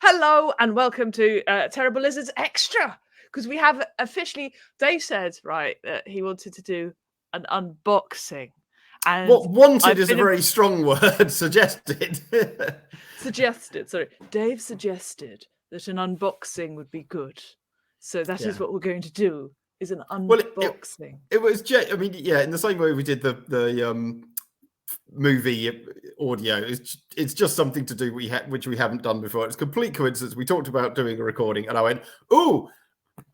Hello and welcome to Terrible Lizards Extra, because we have officially, Dave said, right, that he wanted to do an unboxing. And what wanted is a very strong word. Suggested. Dave suggested that an unboxing would be good. So that is what we're going to do, is an unboxing. It was, I mean, in the same way we did the movie audio, it's just something to do which we haven't done before. It's complete coincidence. We talked about doing a recording and I went, ooh,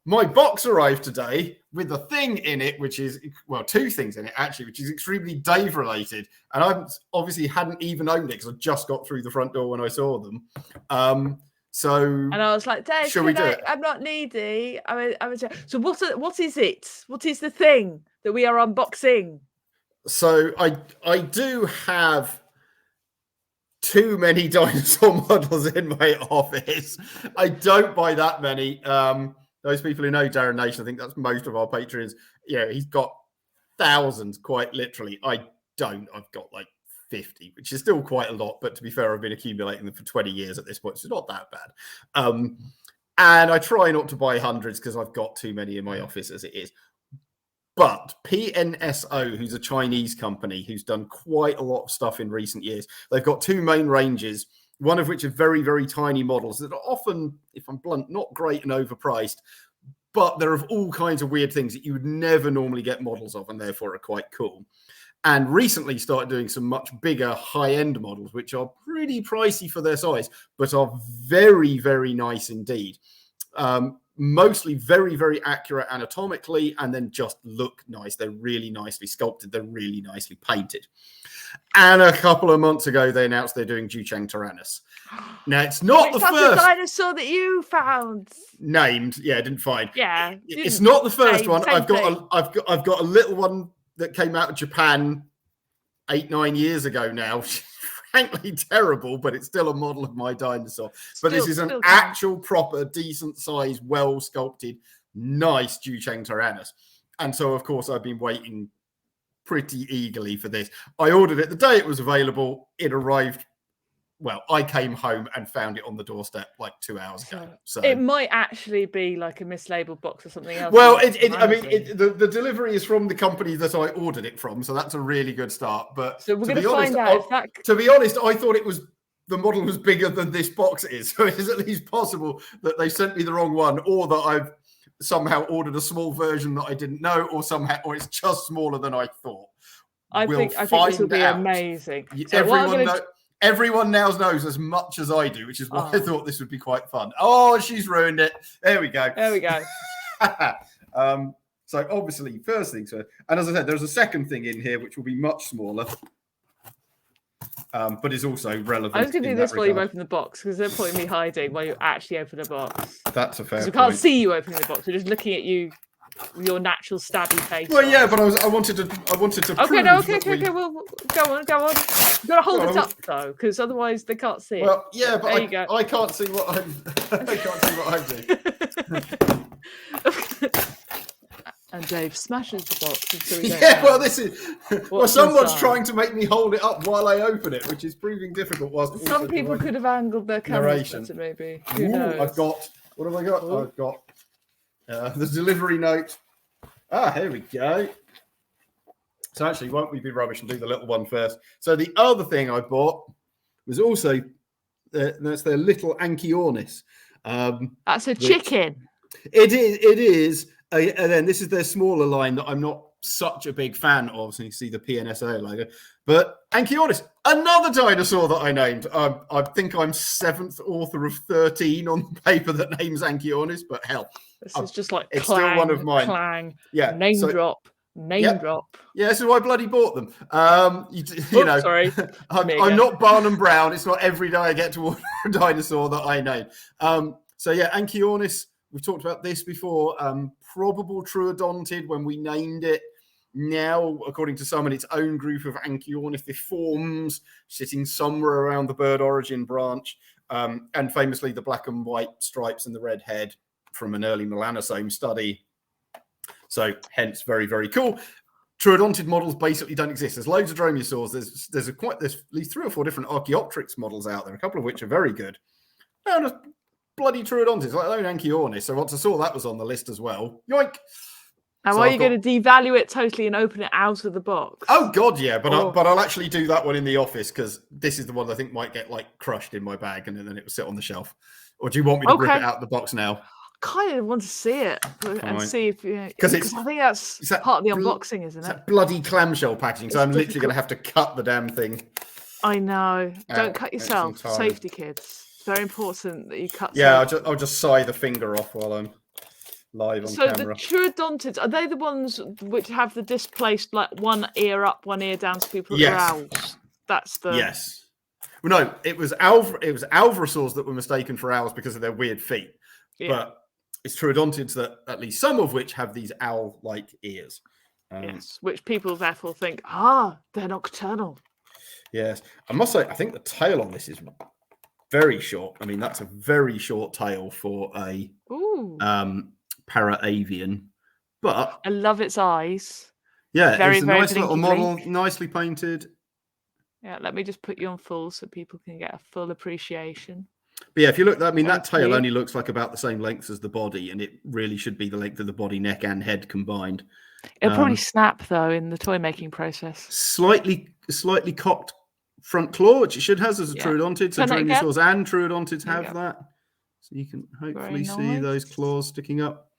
my box arrived today with a thing in it, which is, well, two things in it actually, which is extremely Dave related. And I obviously hadn't even owned it because I just got through the front door when I saw them. And I was like, Dave, shall we do it? I'm not needy. So what is it? What is the thing that we are unboxing? So I do have too many dinosaur models in my office. I don't buy that many. Those people who know Darren Nation, I think that's most of our patrons. He's got thousands, quite literally. I don't. I've got like 50, which is still quite a lot. But to be fair, I've been accumulating them for 20 years at this point, so it's not that bad. And I try not to buy hundreds because I've got too many in my office as it is. But PNSO, who's a Chinese company who's done quite a lot of stuff in recent years, they've got two main ranges, one of which are very, very tiny models that are often, if I'm blunt, not great and overpriced, but they're of all kinds of weird things that you would never normally get models of and therefore are quite cool. And recently started doing some much bigger high-end models, which are pretty pricey for their size, but are very, very nice indeed. Mostly very, very accurate anatomically, and then just look nice. They're really nicely sculpted. They're really nicely painted. And a couple of months ago, they announced they're doing Zhuchengtyrannus. Now, it's not the first the dinosaur that you found. Named, didn't find. Yeah, it's not the first one. I've got a little one that came out of Japan 8-9 years ago now. Frankly terrible, but it's still a model of my dinosaur. But this is an actual, proper, decent size, well sculpted, nice Zhuchengtyrannus. And so, of course, I've been waiting pretty eagerly for this. I ordered it the day it was available. It arrived. Well, I came home and found it on the doorstep like 2 hours ago. So it might actually be like a mislabeled box or something else. Well, the delivery is from the company that I ordered it from, so that's a really good start. But so we're going to find out. To be honest, I thought the model was bigger than this box is, so it is at least possible that they sent me the wrong one, or that I've somehow ordered a small version that I didn't know, or it's just smaller than I thought. I think this will be amazing. So everyone now knows as much as I do, which is why I thought this would be quite fun. Oh, she's ruined it. There we go. So obviously, first thing. And as I said, there's a second thing in here, which will be much smaller, but is also relevant. I was going to do this while you open the box, because there's no point in me hiding while you actually open the box. That's a fair point. We can't see you opening the box. We're just looking at you. Your natural stabby face. Well, yeah, but I wanted to. Okay, Well, go on. You've got to hold it up though, because otherwise they can't see it. Well, yeah, but I can't see what I'm. I can't see what I'm doing. And Dave smashes the box. Well, this is. Well, someone's trying to make me hold it up while I open it, which is proving difficult. Some people could have angled their cameras better, maybe. Who knows? I've got. What have I got? Ooh. I've got. The delivery note. Here we go. So actually, won't we be rubbish and do the little one first? So the other thing I bought was also that's their little Anchiornis. That's a chicken. It is. And then this is their smaller line that I'm not such a big fan of. So you can see the PNSO logo. But Anchiornis, another dinosaur that I named. I think I'm 7th author of 13 on the paper that names Anchiornis, but hell. This is just like it's clang, still one of mine. Clang, name drop. Yeah, this is why I bloody bought them. Sorry. I'm not Barnum Brown. It's not every day I get to order a dinosaur that I name. Anchiornis, we've talked about this before. Probable troodontid when we named it. Now, according to some, in its own group of Anchiornithiforms, sitting somewhere around the bird origin branch, and famously the black and white stripes and the red head from an early melanosome study. So, hence, very, very cool. Troodontid models basically don't exist. There's loads of dromaeosaurs. There's at least 3 or 4 different Archaeopteryx models out there, a couple of which are very good. And a bloody Troodontid, like own Anchiornis. So once I saw that was on the list as well, yoink. And So are you going to devalue it totally and open it out of the box? Oh God, yeah, but I'll actually do that one in the office because this is the one I think might get like crushed in my bag and then it will sit on the shelf. Or do you want me to rip it out of the box now? Kind of want to see it and see if because I think that's part of the unboxing, isn't it? That bloody clamshell packaging. So I'm literally going to have to cut the damn thing. I know. Don't cut yourself. Safety, kids. It's very important that you cut. Yeah, I'll just sigh the finger off while I'm live on camera. So the Troodontid, are they the ones which have the displaced, like one ear up, one ear down, so people are owls? That's the yes. Well, no, it was Alvarezors that were mistaken for owls because of their weird feet. Yeah. But it's Troodontids that, at least some of which, have these owl-like ears. Yes, which people therefore think, they're nocturnal. Yes. I must say, I think the tail on this is very short. I mean, that's a very short tail for a para-avian. But I love its eyes. Yeah, it's a nice little model, nicely painted. Yeah, let me just put you on full so people can get a full appreciation. But yeah, if you look, I mean, that tail only looks like about the same length as the body, and it really should be the length of the body, neck, and head combined. It'll probably snap though in the toy making process. Slightly cocked front claw, which it should have as a Troodontid. So Tyrannosaurs and Troodontids have that. So you can hopefully see those claws sticking up.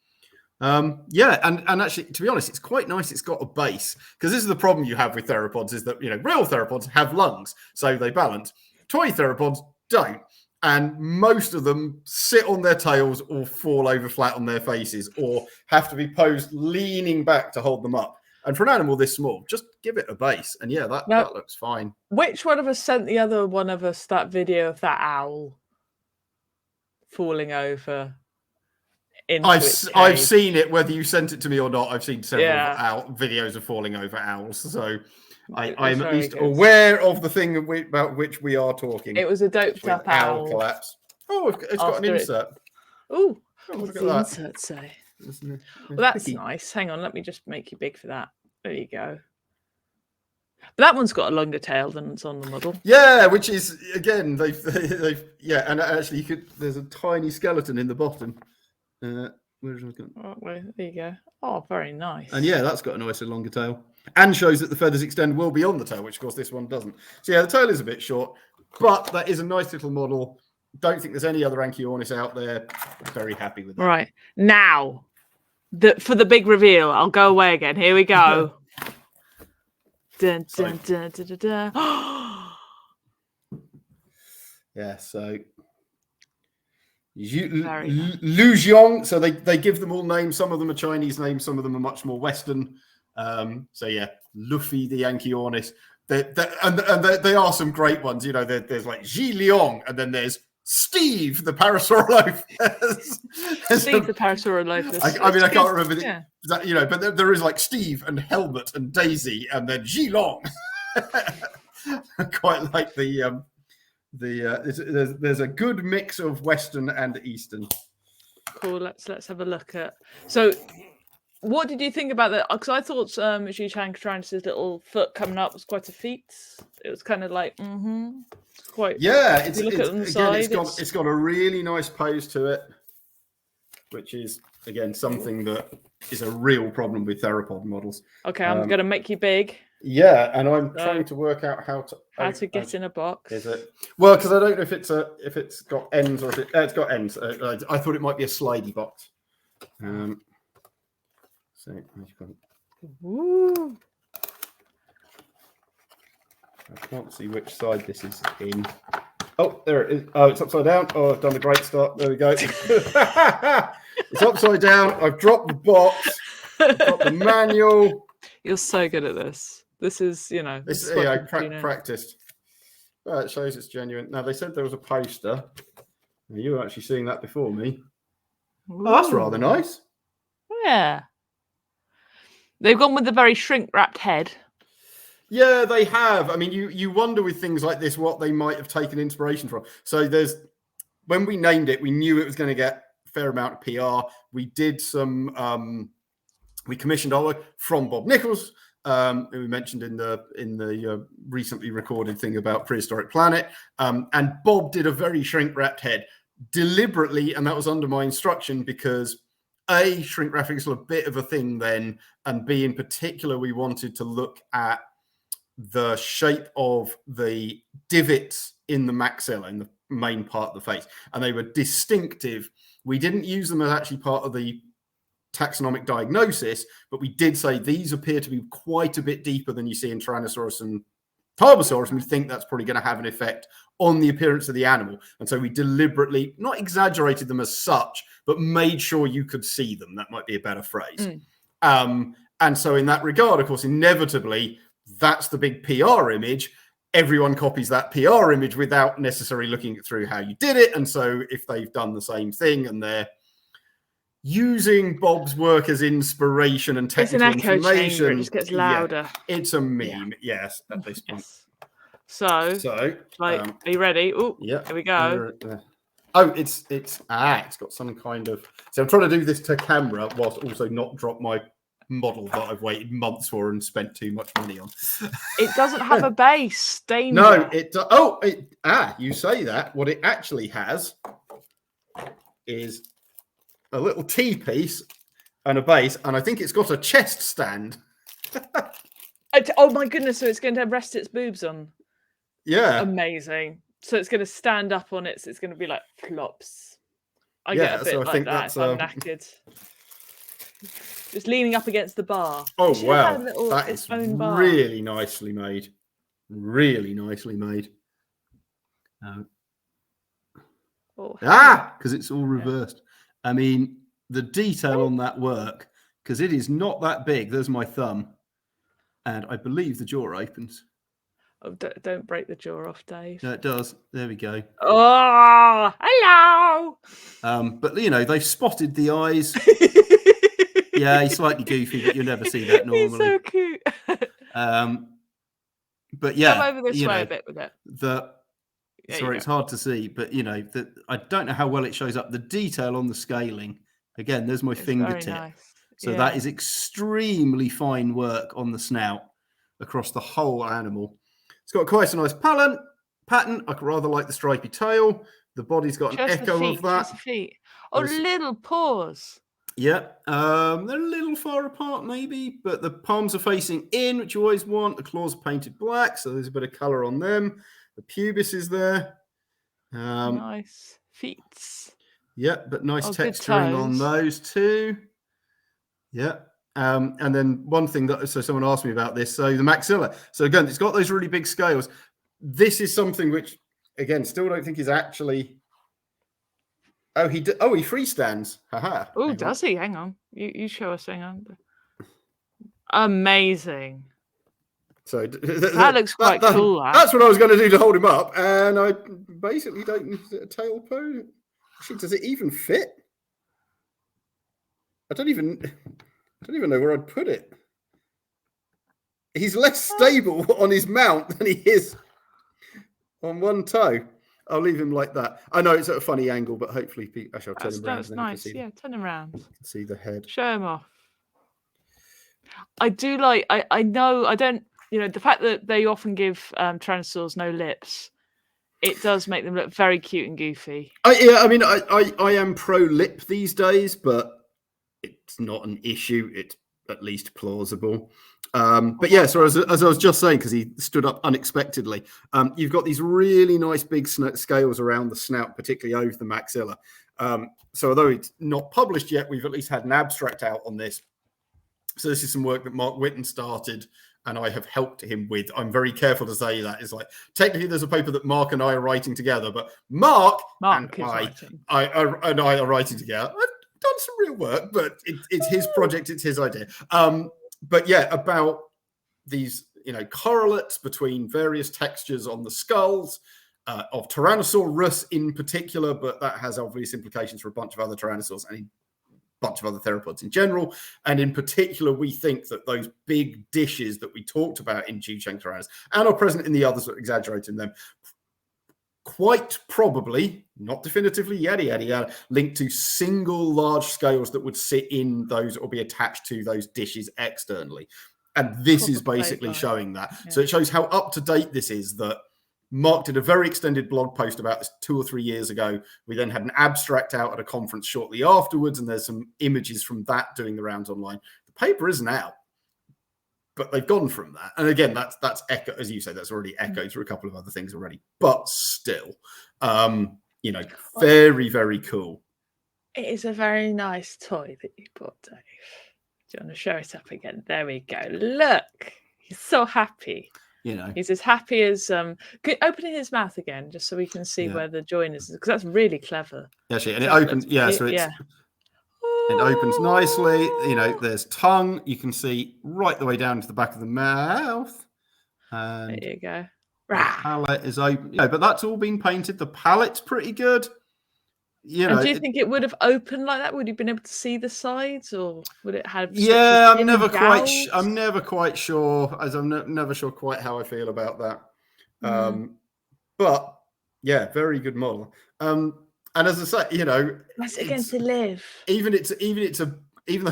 Yeah, and actually, to be honest, it's quite nice. It's got a base, because this is the problem you have with theropods, is that real theropods have lungs, so they balance. Toy theropods don't. And most of them sit on their tails or fall over flat on their faces or have to be posed leaning back to hold them up. And for an animal this small, just give it a base. And yeah, that looks fine. Which one of us sent the other one of us that video of that owl falling over? I've seen it, whether you sent it to me or not. I've seen several videos of falling over owls. So I'm at least aware of the thing about which we are talking. It was a doped up owl collapse. Oh, it's got an insert. Oh, what's the insert say? Well, that's nice. Hang on, let me just make you big for that. There you go. But that one's got a longer tail than it's on the model. Yeah, which is, again, they've and actually there's a tiny skeleton in the bottom. There you go. Oh, very nice. And yeah, that's got a nicer longer tail. And shows that the feathers extend well beyond the tail, which of course this one doesn't. So yeah, the tail is a bit short, but that is a nice little model. Don't think there's any other Anchiornis out there. Very happy with that. Right. Now, for the big reveal, I'll go away again. Here we go. Dun, dun, dun, dun, dun, dun. Yeah, so Xiong. So they give them all names. Some of them are Chinese names. Some of them are much more Western. So yeah, Luffy the Anchiornis. And they are some great ones. There's like Ji Liong, and then there's Steve the Parasaurolophus. Steve the Parasaurolophus. I mean, I can't remember but there is like Steve and Helmut and Daisy, and then Ji Long. I quite like there's a good mix of Western and Eastern. Cool. Let's have a look at. So, what did you think about that? Because I thought Zhuchengtyrannus' little foot coming up was quite a feat. It was kind of like, quite. Yeah, it's got a really nice pose to it, which is again something that is a real problem with theropod models. Okay, I'm going to make you big. Yeah, and I'm trying to work out how to get in a box. Is it? Well, because I don't know if it's got ends or if it's got ends. I thought it might be a slidey box. Ooh. I can't see which side this is in. Oh, there it is. Oh, it's upside down. Oh, I've done a great start. There we go. It's upside down. I've dropped the box. I've got the manual. You're so good at this. This is, I practiced. Well, it shows it's genuine. Now, they said there was a poster. You were actually seeing that before me. Ooh. Oh, that's rather nice. Yeah. They've gone with a very shrink-wrapped head. Yeah, they have. I mean, you wonder with things like this what they might have taken inspiration from. So when we named it, we knew it was going to get a fair amount of PR. We did some... we commissioned artwork from Bob Nichols, who we mentioned in the recently recorded thing about Prehistoric Planet. And Bob did a very shrink-wrapped head. deliberately, and that was under my instruction, because A, shrink graphics are a bit of a thing then, and B, in particular, we wanted to look at the shape of the divots in the maxilla, in the main part of the face, and they were distinctive. We didn't use them as actually part of the taxonomic diagnosis, but we did say these appear to be quite a bit deeper than you see in Tyrannosaurus and Tarbosaurus, and we think that's probably going to have an effect on the appearance of the animal. And so we deliberately, not exaggerated them as such, but made sure you could see them. That might be a better phrase. And so in that regard, of course, inevitably, that's the big PR image. Everyone copies that PR image without necessarily looking through how you did it. And so if they've done the same thing and they're using Bob's work as inspiration and technical information, it just gets louder. Yeah, it's a meme, yes, at this point. Yes. So like, are you ready? Oh, yeah, here we go. Oh, it's got some kind of. So I'm trying to do this to camera whilst also not drop my model that I've waited months for and spent too much money on. It doesn't have a base. Danger. No, it. Oh, you say that. What it actually has is a little T-piece and a base, and I think it's got a chest stand. Oh my goodness, so it's going to rest its boobs on. Yeah. Amazing. So it's going to stand up on it, so it's going to be like flops. I get a bit like that if I'm knackered. Just leaning up against the bar. Oh, wow. That is really nicely made. Really nicely made. Because it's all reversed. I mean, the detail on that work, because it is not that big. There's my thumb. And I believe the jaw opens. Oh, don't break the jaw off, Dave. No, it does. There we go. Oh, hello. But, you know, they've spotted the eyes. Yeah, he's slightly goofy, but you'll never see that normally. He's so cute. But yeah. Come over this way a bit with it. Sorry, it's hard to see, but, you know, I don't know how well it shows up. The detail on the scaling, again, there's my fingertip. Nice. So that is extremely fine work on the snout across the whole animal. It's got quite a nice pattern. I rather like the stripy tail. The body's got an echo of that. The feet. Oh, little paws. Yeah, they're a little far apart maybe, but the palms are facing in, which you always want. The claws are painted black, so there's a bit of colour on them. The pubis is there. Nice feet. Yeah, but nice texturing on those too. Yeah. And then one thing so someone asked me about this. So the maxilla. So again, it's got those really big scales. This is something which, again, still don't think is actually. Oh, he freestands. Haha. Oh, does he? Hang on. You show us. Hang on. Amazing. So that looks quite cool. That's what I was going to do to hold him up, and I basically don't use a tail pose. Actually, does it even fit? I don't even know where I'd put it. He's less stable on his mount than he is on one toe. I'll leave him like that. I know it's at a funny angle, but hopefully, actually, I'll turn him around. That's nice. Yeah, turn him around. You can see the head. Show him off. I do like. I know. I don't. You know, the fact that they often give Tyrannosaurs no lips, it does make them look very cute and goofy. I mean, I am pro lip these days, but it's not an issue. It's at least plausible. But yeah, so as I was just saying, because he stood up unexpectedly, you've got these really nice big scales around the snout, particularly over the maxilla. So although it's not published yet, we've at least had an abstract out on this. So this is some work that Mark Whitten started, and I have helped him with. I'm very careful to say that. It's like, technically there's a paper that Mark and I are writing together, but Mark and I are writing together. I've done some real work, but it's his project, it's his idea. But yeah, about these, you know, correlates between various textures on the skulls of Tyrannosaurus in particular, but that has obvious implications for a bunch of other tyrannosaurs and a bunch of other theropods in general. And in particular, we think that those big dishes that we talked about in Zhuchengtyrannus and are present in the others that are exaggerating them, quite probably, not definitively, yada, linked to single large scales that would sit in those or be attached to those dishes externally. And this is basically showing that. Yeah. So it shows how up to date this is, that Mark did a very extended blog post about this 2 or 3 years ago. We then had an abstract out at a conference shortly afterwards, and there's some images from that doing the rounds online. The paper isn't out, but they've gone from that. And again, that's echo, as you say, that's already echoed through a couple of other things already. But still, very, very cool. It is a very nice toy that you bought, Dave. Do you want to show it up again? There we go. Look, he's so happy. He's as happy as opening his mouth again, just so we can see where the join is, because that's really clever. Actually, and it opens. It opens nicely. There's tongue. You can see right the way down to the back of the mouth. And there you go. The palette is open. But that's all been painted. The palette's pretty good. And do you think it would have opened like that? Would you have been able to see the sides, or would it have? I'm never quite sure. As I'm never sure quite how I feel about that. But yeah, very good model. And as I say, that's again to live. Even though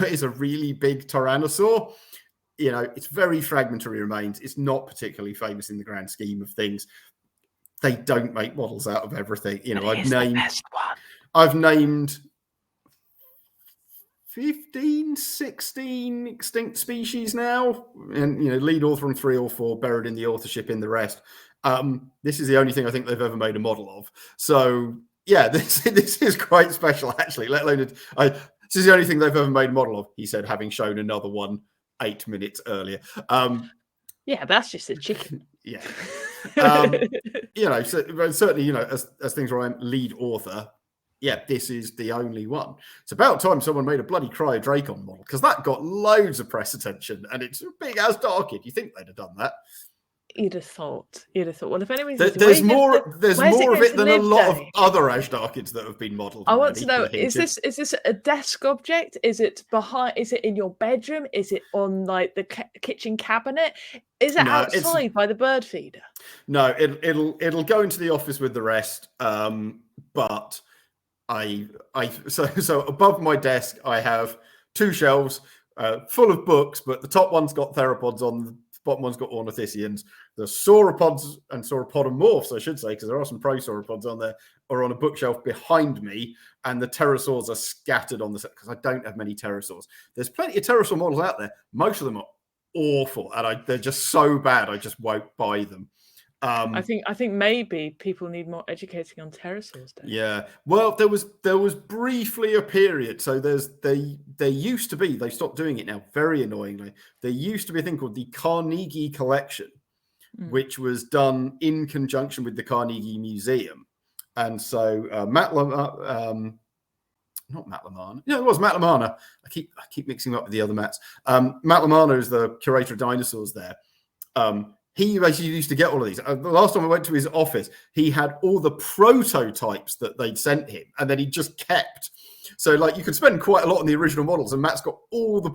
it is a really big Tyrannosaur, it's very fragmentary remains. It's not particularly famous in the grand scheme of things. They don't make models out of everything. I've named 15, 16 extinct species now, and lead author on 3 or 4, buried in the authorship in the rest. This is the only thing I think they've ever made a model of. So yeah, this is quite special, actually. Let alone this is the only thing they've ever made a model of. He said, having shown another one 8 minutes earlier. Yeah, that's just a chicken. Yeah. So certainly, as things where I'm lead author. Yeah, this is the only one. It's about time someone made a bloody Cryodracon model, because that got loads of press attention, and it's big as Darkid. You think they'd have done that? You'd have thought. Well, if anybody's there's more of it than a lot of other Ash Darkids that have been modelled. I want to know: is this a desk object? Is it behind? Is it in your bedroom? Is it on like the kitchen cabinet? Is it outside by the bird feeder? No, it'll go into the office with the rest. But so above my desk I have 2 shelves full of books, but the top one's got theropods on, the bottom one's got ornithischians. The sauropods and sauropodomorphs, I should say, because there are some prosauropods on there, are on a bookshelf behind me, and the pterosaurs are scattered on the set, because I don't have many pterosaurs. There's plenty of pterosaur models out there. Most of them are awful, and they're just so bad I just won't buy them. I think maybe people need more educating on pterosaurs. Yeah, well, there was briefly a period. So there used to be, they stopped doing it now, very annoyingly. There used to be a thing called the Carnegie Collection, which was done in conjunction with the Carnegie Museum. And so Matt Lamana, not Matt Lamana. Yeah, it was Matt Lamana. I keep mixing up with the other Matts. Matt Lamana is the curator of dinosaurs there. He basically used to get all of these. The last time I went to his office, he had all the prototypes that they'd sent him, and then he just kept. So, like, you could spend quite a lot on the original models, and Matt's got all the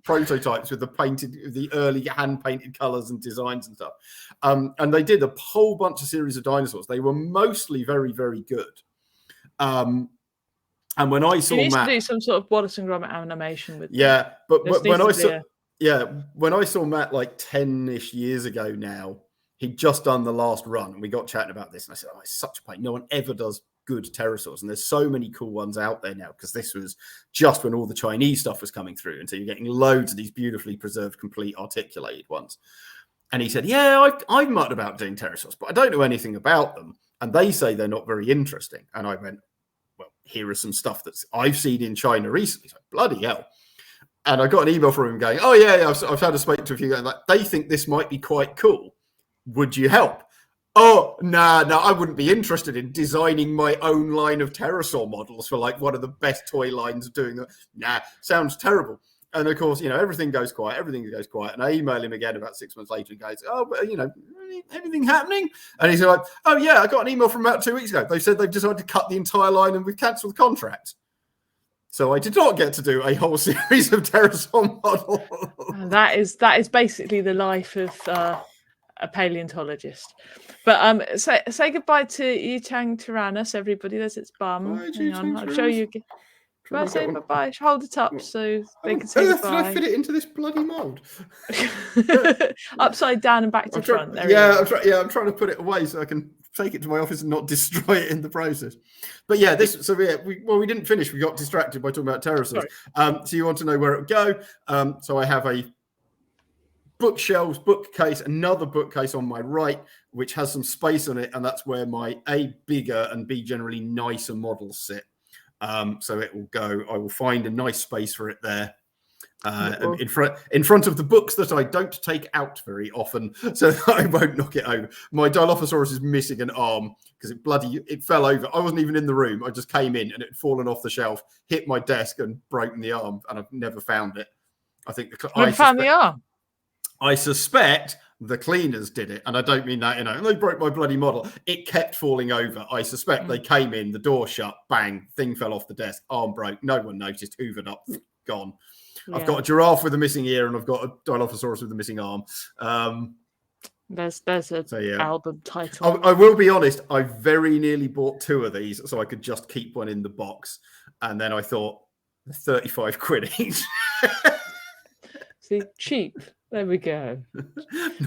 prototypes with the early hand-painted colours and designs and stuff. And they did a whole bunch of series of dinosaurs. They were mostly very, very good. And when I saw Matt, to do some sort of Wallace and Gromit animation with but when I saw. Yeah, when I saw Matt like 10-ish years ago now, he'd just done the last run, and we got chatting about this, and I said, it's such a pain. No one ever does good pterosaurs, and there's so many cool ones out there now, because this was just when all the Chinese stuff was coming through, and so you're getting loads of these beautifully preserved, complete, articulated ones. And he said, I've mudded about doing pterosaurs, but I don't know anything about them, and they say they're not very interesting. And I went, well, here is some stuff that I've seen in China recently. So, bloody hell. And I got an email from him going, I've had a speak to a few guys. Like, they think this might be quite cool. Would you help? Oh, no, I wouldn't be interested in designing my own line of pterosaur models for like one of the best toy lines of doing that. Nah, sounds terrible. And of course, everything goes quiet. And I email him again about 6 months later and goes, anything happening? And he's like, oh yeah, I got an email from about 2 weeks ago. They said they've decided to cut the entire line and we've cancelled the contract. So I did not get to do a whole series of pterosaur models. That is basically the life of a paleontologist. But say goodbye to Zhuchengtyrannus, everybody. There's its bum. Bye, Hang on, I'll show you. Can I say bye-bye? Hold it up so they can say Did I goodbye. fit it into this bloody mold? Upside down and back to front. There I'm trying to put it away so I can take it to my office and not destroy it in the process. But yeah, we didn't finish. We got distracted by talking about pterosaurs. So you want to know where it would go? So I have a bookshelves, bookcase, another bookcase on my right, which has some space on it, and that's where my A, bigger, and B, generally nicer models sit. So it will go. I will find a nice space for it there. In front of the books that I don't take out very often, so that I won't knock it over. My Dilophosaurus is missing an arm because it fell over. I wasn't even in the room. I just came in and it had fallen off the shelf, hit my desk and broken the arm, and I've never found it. I think I found the arm. I suspect the cleaners did it, and I don't mean that, and they broke my bloody model. It kept falling over. I suspect they came in, the door shut, bang, thing fell off the desk, arm broke. No one noticed, hoovered up, gone. Yeah. I've got a giraffe with a missing ear, and I've got a Dilophosaurus with a missing arm. There's an album title. I will be honest, I very nearly bought 2 of these so I could just keep one in the box, and then I thought 35 quid each. See, cheap. There we go.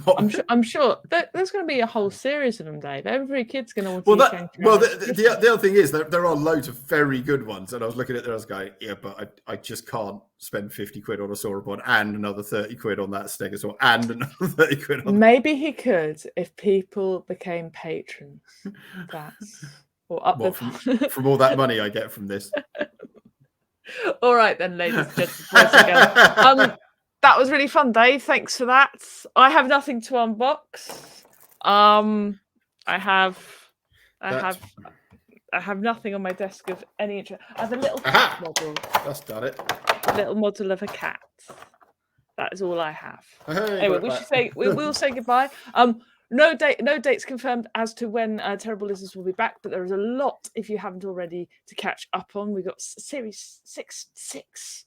I'm sure there's going to be a whole series of them, Dave. Every kid's going to want to. The other thing is there are loads of very good ones, and I was looking at there, I was going, yeah, but I just can't spend 50 quid on a sauropod and another 30 quid on that stegosaur and another 30 quid on. Maybe he could if people became patrons. From all that money I get from this. All right then, ladies and gentlemen. That was really fun, Dave. Thanks for that. I have nothing to unbox. I have nothing on my desk of any interest. I have a little cat model. That's done it. A little model of a cat. That is all I have. Hey, anyway, we will say goodbye. No dates confirmed as to when Terrible Lizards will be back, but there is a lot, if you haven't already, to catch up on. We've got series six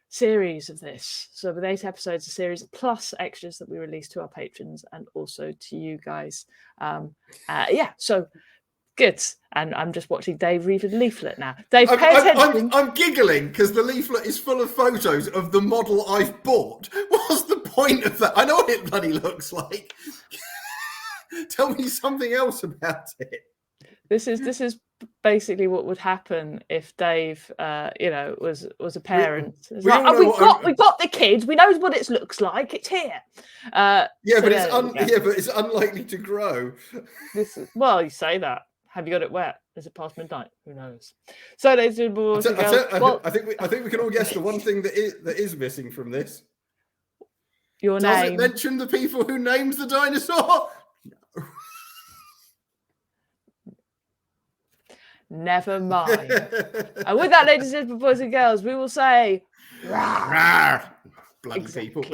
series of this, so with 8 episodes a series plus extras that we release to our patrons and also to you guys. So good. And I'm just watching Dave read the leaflet now. Dave, pay attention. I'm giggling because the leaflet is full of photos of the model I've bought. What's the point of that? I know what it bloody looks like. Tell me something else about it. This is basically what would happen if Dave, was a parent. We've got the kid. We know what it looks like. It's here. But it's unlikely to grow. You say that. Have you got it wet? Is it past midnight? Who knows? So, ladies and gentlemen, I think we can all guess the one thing that is missing from this. Your name. Does it mention the people who named the dinosaur? Never mind. And with that, ladies and gentlemen, boys and girls, we will say, bloody people.